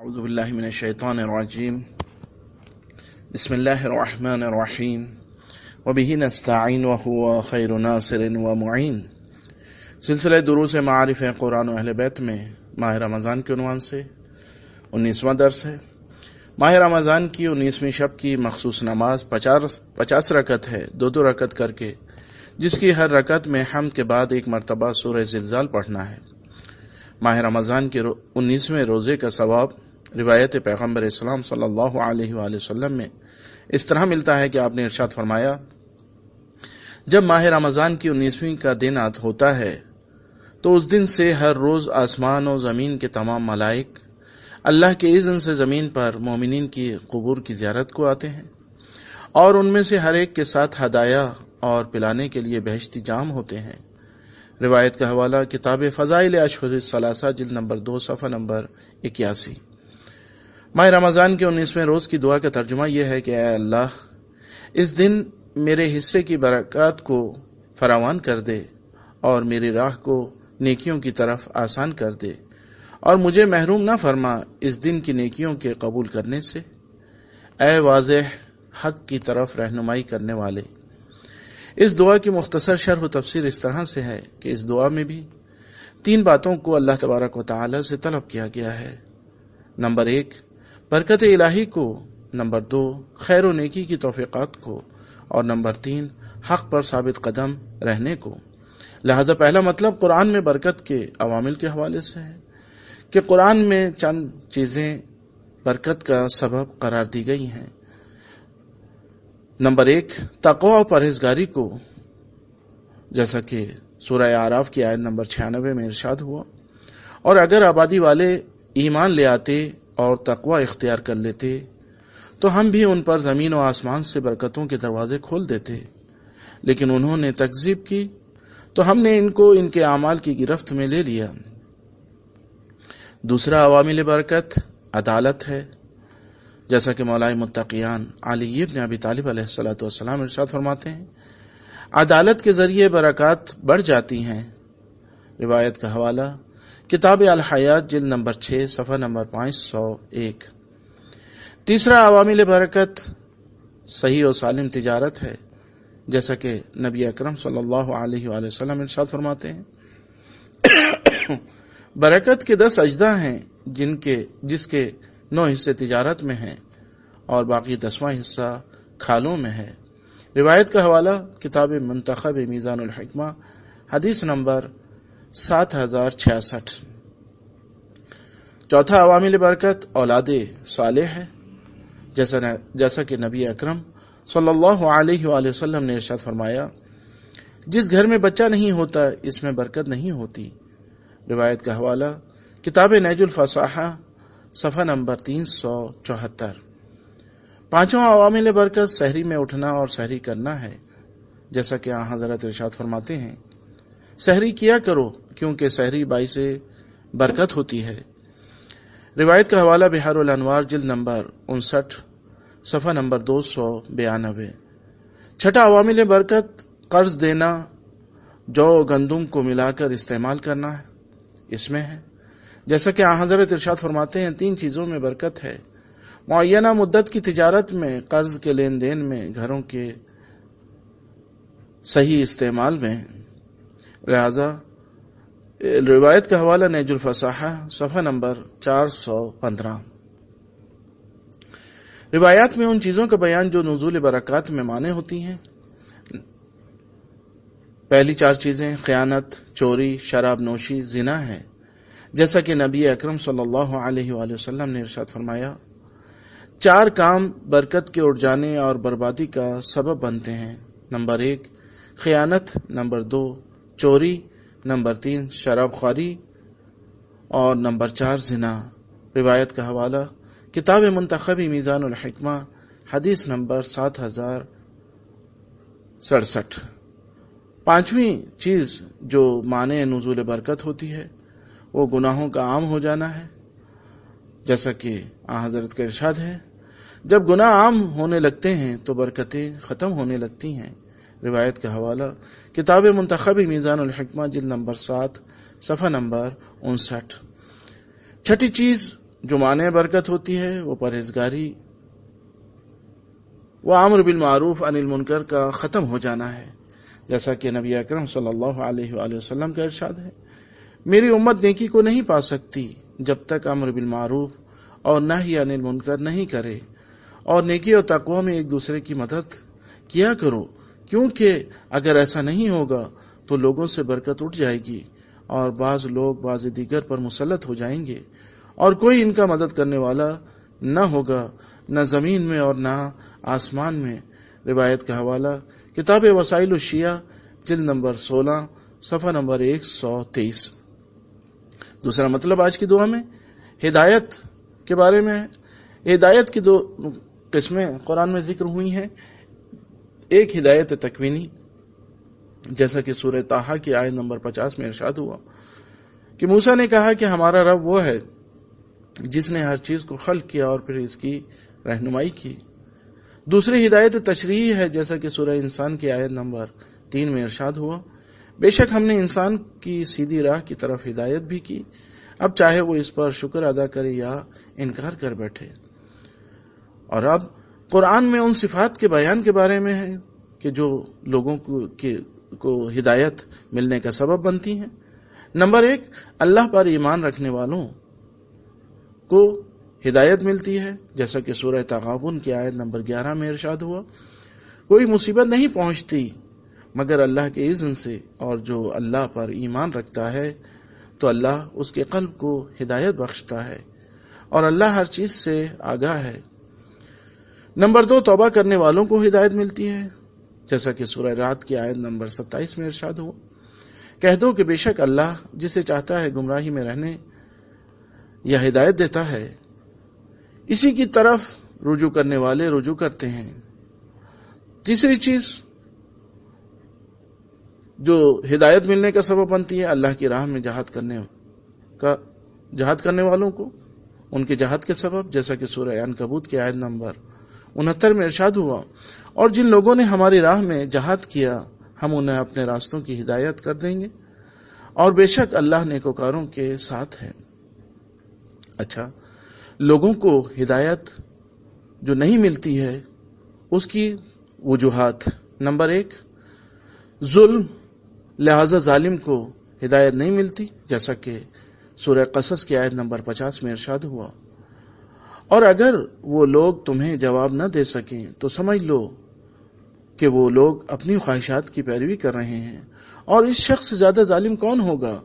اعوذ باللہ من الشیطان الرجیم بسم اللہ الرحمن الرحیم وبہ نستعین وہو خیر ناصر ومعین۔ سلسلہ دروس معارف قرآن و اہل بیت میں ماہ رمضان کے عنوان سے 19واں درس ہے۔ ماہ رمضان کی 19ویں شب کی مخصوص نماز 50 رکعت ہے، دو رکعت کر کے، جس کی ہر رکعت میں حمد کے بعد ایک مرتبہ سورہ زلزال پڑھنا ہے۔ ماہ رمضان کے 19ویں روزے کا ثواب روایت پیغمبر اسلام صلی اللہ علیہ وآلہ وسلم میں اس طرح ملتا ہے کہ آپ نے ارشاد فرمایا، جب ماہ رمضان کی 19ویں کا دن ہوتا ہے تو اس دن سے ہر روز آسمان و زمین کے تمام ملائک اللہ کے اذن سے زمین پر مومنین کی قبور کی زیارت کو آتے ہیں، اور ان میں سے ہر ایک کے ساتھ ہدایہ اور پلانے کے لیے بہشتی جام ہوتے ہیں۔ روایت کا حوالہ کتاب فضائل اشہر الثلاثہ جلد نمبر 2 صفحہ نمبر 81۔ ماہ رمضان کے 19ویں روز کی دعا کا ترجمہ یہ ہے کہ اے اللہ، اس دن میرے حصے کی برکات کو فراوان کر دے اور میری راہ کو نیکیوں کی طرف آسان کر دے، اور مجھے محروم نہ فرما اس دن کی نیکیوں کے قبول کرنے سے، اے واضح حق کی طرف رہنمائی کرنے والے۔ اس دعا کی مختصر شرح و تفسیر اس طرح سے ہے کہ اس دعا میں بھی 3 باتوں کو اللہ تبارک و تعالی سے طلب کیا گیا ہے۔ نمبر 1، برکت الہی کو، نمبر 2، خیر و نیکی کی توفیقات کو، اور نمبر 3، حق پر ثابت قدم رہنے کو۔ لہذا پہلا مطلب قرآن میں برکت کے عوامل کے حوالے سے ہے کہ قرآن میں چند چیزیں برکت کا سبب قرار دی گئی ہیں۔ نمبر 1، تقوی و پرہیزگاری کو، جیسا کہ سورہ اعراف کی آیت نمبر 96 میں ارشاد ہوا، اور اگر آبادی والے ایمان لے آتے اور تقوی اختیار کر لیتے تو ہم بھی ان پر زمین و آسمان سے برکتوں کے دروازے کھول دیتے، لیکن انہوں نے تکذیب کی تو ہم نے ان کو ان کے اعمال کی گرفت میں لے لیا۔ دوسرا عوامل برکت عدالت ہے، جیسا کہ مولائے متقیان علی بن ابی طالب علیہ السلام ارشاد فرماتے ہیں، عدالت کے ذریعے برکات بڑھ جاتی ہیں۔ روایت کا حوالہ کتاب الحیات جلد نمبر 6 صفحہ نمبر 501۔ تیسرا عوامل برکت صحیح و سالم تجارت ہے، جیسا کہ نبی اکرم صلی اللہ علیہ وآلہ وسلم ارشاد فرماتے ہیں، برکت کے 10 اجزاء ہیں جس کے 9 حصے تجارت میں ہیں اور باقی 10واں حصہ کھالوں میں ہے۔ روایت کا حوالہ کتاب منتخب میزان الحکمہ حدیث نمبر 7066۔ چوتھا عوامل برکت اولاد صالح ہے، جیسا کہ نبی اکرم صلی اللہ علیہ وآلہ وسلم نے ارشاد فرمایا، جس گھر میں بچہ نہیں ہوتا اس میں برکت نہیں ہوتی۔ روایت کا حوالہ کتاب نیج الفصاحہ صفحہ نمبر 374۔ پانچواں عوامل برکت سحری میں اٹھنا اور سحری کرنا ہے، جیسا کہ حضرت ارشاد فرماتے ہیں، سحری کیا کرو کیونکہ سحری باعث برکت ہوتی ہے۔ روایت کا حوالہ بحار الانوار جلد نمبر 59 صفحہ نمبر 292۔ چھٹا عوامل برکت قرض دینا، جو گندم کو ملا کر استعمال کرنا ہے، اس میں ہے، جیسا کہ حضرت ارشاد فرماتے ہیں، 3 چیزوں میں برکت ہے، معینہ مدت کی تجارت میں، قرض کے لین دین میں، گھروں کے صحیح استعمال میں۔ لہذا روایت کا حوالہ نیج الفصاحہ صفحہ نمبر 415۔ روایات میں ان چیزوں کا بیان جو نزول برکات میں مانع ہوتی ہیں۔ پہلی 4 چیزیں خیانت، چوری، شراب نوشی، زنا ہے، جیسا کہ نبی اکرم صلی اللہ علیہ وآلہ وسلم نے ارشاد فرمایا، 4 کام برکت کے اٹھ جانے اور بربادی کا سبب بنتے ہیں۔ نمبر 1 خیانت، نمبر 2 چوری، نمبر 3 شراب خواری، اور نمبر 4 زنا۔ روایت کا حوالہ کتاب منتخب میزان الحکمہ حدیث نمبر 7067۔ پانچویں چیز جو مانع نزول برکت ہوتی ہے وہ گناہوں کا عام ہو جانا ہے، جیسا کہ حضرت کا ارشاد ہے، جب گناہ عام ہونے لگتے ہیں تو برکتیں ختم ہونے لگتی ہیں۔ روایت کا حوالہ کتاب منتخب میزان الحکمہ جلد نمبر 7 صفحہ نمبر 59۔ چھٹی چیز جو معنی برکت ہوتی ہے وہ پرہیزگاری و امر بالمعروف عن المنکر کا ختم ہو جانا ہے، جیسا کہ نبی اکرم صلی اللہ علیہ وآلہ وسلم کا ارشاد ہے، میری امت نیکی کو نہیں پا سکتی جب تک امر بالمعروف اور نہی عن المنکر نہیں کرے، اور نیکی اور تقوی میں ایک دوسرے کی مدد کیا کرو، کیونکہ اگر ایسا نہیں ہوگا تو لوگوں سے برکت اٹھ جائے گی اور بعض لوگ بعض دیگر پر مسلط ہو جائیں گے، اور کوئی ان کا مدد کرنے والا نہ ہوگا، نہ زمین میں اور نہ آسمان میں۔ روایت کا حوالہ کتاب وسائل الشیعہ جلد نمبر 16 صفحہ نمبر 123۔ دوسرا مطلب آج کی دعا میں ہدایت کے بارے میں ہے۔ ہدایت کی دو قسمیں قرآن میں ذکر ہوئی ہیں، ایک ہدایت تکوینی، جیسا کہ سورہ طٰہٰ کی آیت نمبر 50 میں ارشاد ہوا کہ موسیٰ نے کہا کہ ہمارا رب وہ ہے جس نے ہر چیز کو خلق کیا اور پھر اس کی رہنمائی کی۔ دوسری ہدایت تشریعی ہے، جیسا کہ سورہ انسان کی آیت نمبر 3 میں ارشاد ہوا، بے شک ہم نے انسان کی سیدھی راہ کی طرف ہدایت بھی کی، اب چاہے وہ اس پر شکر ادا کرے یا انکار کر بیٹھے۔ اور اب قرآن میں ان صفات کے بیان کے بارے میں ہے کہ جو لوگوں کو ہدایت ملنے کا سبب بنتی ہیں۔ نمبر 1، اللہ پر ایمان رکھنے والوں کو ہدایت ملتی ہے، جیسا کہ سورہ تغابن کی آیت نمبر 11 میں ارشاد ہوا، کوئی مصیبت نہیں پہنچتی مگر اللہ کے اذن سے، اور جو اللہ پر ایمان رکھتا ہے تو اللہ اس کے قلب کو ہدایت بخشتا ہے، اور اللہ ہر چیز سے آگاہ ہے۔ نمبر 2، توبہ کرنے والوں کو ہدایت ملتی ہے، جیسا کہ سورہ رعد کی آیت نمبر 27 میں ارشاد ہوا، کہہ دو کہ بے شک اللہ جسے چاہتا ہے گمراہی میں رہنے یا ہدایت دیتا ہے، اسی کی طرف رجوع کرنے والے رجوع کرتے ہیں۔ تیسری چیز جو ہدایت ملنے کا سبب بنتی ہے، اللہ کی راہ میں جہاد کرنے والوں کو ان کے جہاد کے سبب، جیسا کہ سورہ عنکبوت کی آیت نمبر 69 میں ارشاد ہوا، اور جن لوگوں نے ہماری راہ میں جہاد کیا ہم انہیں اپنے راستوں کی ہدایت کر دیں گے، اور بے شک اللہ نیکوکاروں کے ساتھ ہے۔ اچھا، لوگوں کو ہدایت جو نہیں ملتی ہے اس کی وجوہات۔ نمبر 1، ظلم، لہذا ظالم کو ہدایت نہیں ملتی، جیسا کہ سورہ قصص کی آیت نمبر 50 میں ارشاد ہوا، اور اگر وہ لوگ تمہیں جواب نہ دے سکیں تو سمجھ لو کہ وہ لوگ اپنی خواہشات کی پیروی کر رہے ہیں، اور اس شخص سے زیادہ ظالم کون ہوگا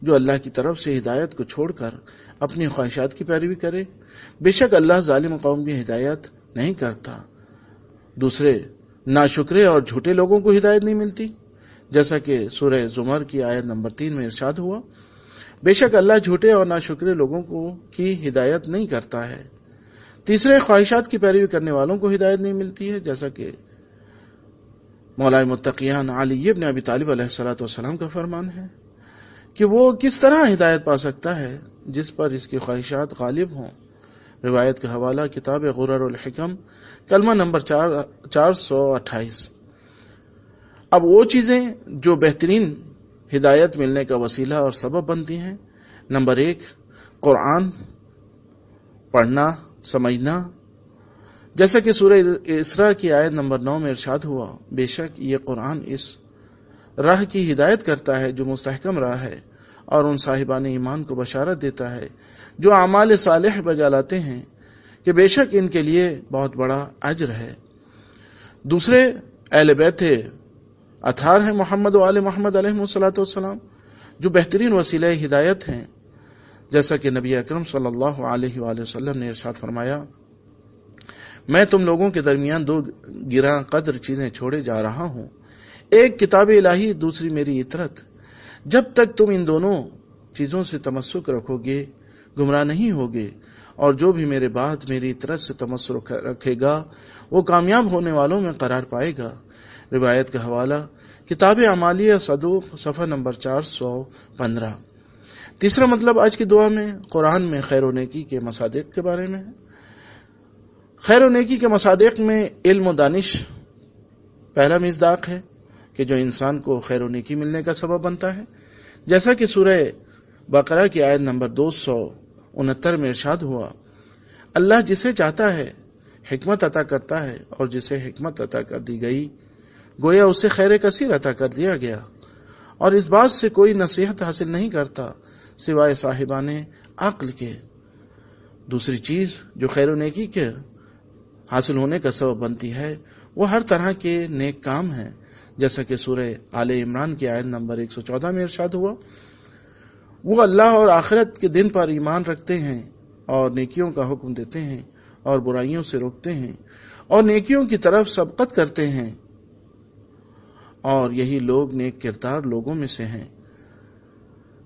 جو اللہ کی طرف سے ہدایت کو چھوڑ کر اپنی خواہشات کی پیروی کرے، بے شک اللہ ظالم قوم کی ہدایت نہیں کرتا۔ دوسرے، ناشکرے اور جھوٹے لوگوں کو ہدایت نہیں ملتی، جیسا کہ سورہ زمر کی آیت نمبر 3 میں ارشاد ہوا، بے شک اللہ جھوٹے اور ناشکرے لوگوں کی ہدایت نہیں کرتا ہے۔ تیسرے، خواہشات کی پیروی کرنے والوں کو ہدایت نہیں ملتی ہے، جیسا کہ مولا متقیان علی ابن ابی طالب علیہ السلام کا فرمان ہے کہ وہ کس طرح ہدایت پا سکتا ہے جس پر اس کی خواہشات غالب ہوں۔ روایت کا حوالہ کتاب غرر الحکم کلمہ نمبر 428۔ اب وہ چیزیں جو بہترین ہدایت ملنے کا وسیلہ اور سبب بنتی ہیں، نمبر 1، قرآن پڑھنا سمجھنا، جیسا کہ سورہ اسراء کی آیت نمبر 9 میں ارشاد ہوا، بے شک یہ قرآن اس راہ کی ہدایت کرتا ہے جو مستحکم راہ ہے، اور ان صاحبان ایمان کو بشارت دیتا ہے جو اعمال صالح بجا لاتے ہیں کہ بے شک ان کے لیے بہت بڑا اجر ہے۔ دوسرے، اہل بیت اطہار ہیں محمد و آل محمد علیہ السلام، جو بہترین وسیلہ ہدایت ہیں، جیسا کہ نبی اکرم صلی اللہ علیہ وآلہ وسلم نے ارشاد فرمایا، میں تم لوگوں کے درمیان 2 گراں قدر چیزیں چھوڑے جا رہا ہوں، ایک کتاب الہی، دوسری میری اطرت، جب تک تم ان دونوں چیزوں سے تمسک رکھو گے گمراہ نہیں ہوگے، اور جو بھی میرے بعد میری اطرت سے تمسک رکھے گا وہ کامیاب ہونے والوں میں قرار پائے گا۔ روایت کا حوالہ کتاب اعمالیہ صدوق صفحہ نمبر 415۔ تیسرا مطلب آج کی دعا میں قرآن میں خیر و نیکی کے مصادیق کے بارے میں ہے۔ خیر و نیکی کے مصادیق میں علم و دانش پہلا مصداق ہے کہ جو انسان کو خیر و نیکی ملنے کا سبب بنتا ہے، جیسا کہ سورہ بقرہ کی آیت نمبر 69 میں ارشاد ہوا، اللہ جسے چاہتا ہے حکمت عطا کرتا ہے، اور جسے حکمت عطا کر دی گئی گویا اسے خیر کثیر عطا کر دیا گیا، اور اس بات سے کوئی نصیحت حاصل نہیں کرتا سوائے صاحبان عقل کے۔ دوسری چیز جو خیر و نیکی کے حاصل ہونے کا سبب بنتی ہے وہ ہر طرح کے نیک کام ہیں، جیسا کہ سورہ آل عمران کی آیت نمبر 114 میں ارشاد ہوا، وہ اللہ اور آخرت کے دن پر ایمان رکھتے ہیں اور نیکیوں کا حکم دیتے ہیں اور برائیوں سے روکتے ہیں اور نیکیوں کی طرف سبقت کرتے ہیں، اور یہی لوگ نیک کردار لوگوں میں سے ہیں۔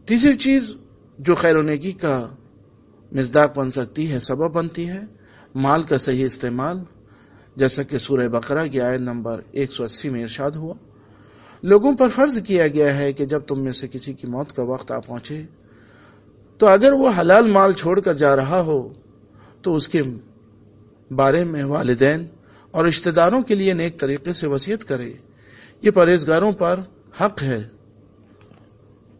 تیسری چیز جو خیر و نیکی کا مصداق بن سکتی ہے، سبب بنتی ہے، مال کا صحیح استعمال، جیسا کہ سورہ بقرہ کی آیت نمبر 180 میں ارشاد ہوا، لوگوں پر فرض کیا گیا ہے کہ جب تم میں سے کسی کی موت کا وقت آ پہنچے تو اگر وہ حلال مال چھوڑ کر جا رہا ہو تو اس کے بارے میں والدین اور رشتہ داروں کے لیے نیک طریقے سے وصیت کرے، یہ پرہیزگاروں پر حق ہے۔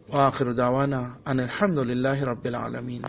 وآخر دعوانا ان الحمد للہ رب العالمین۔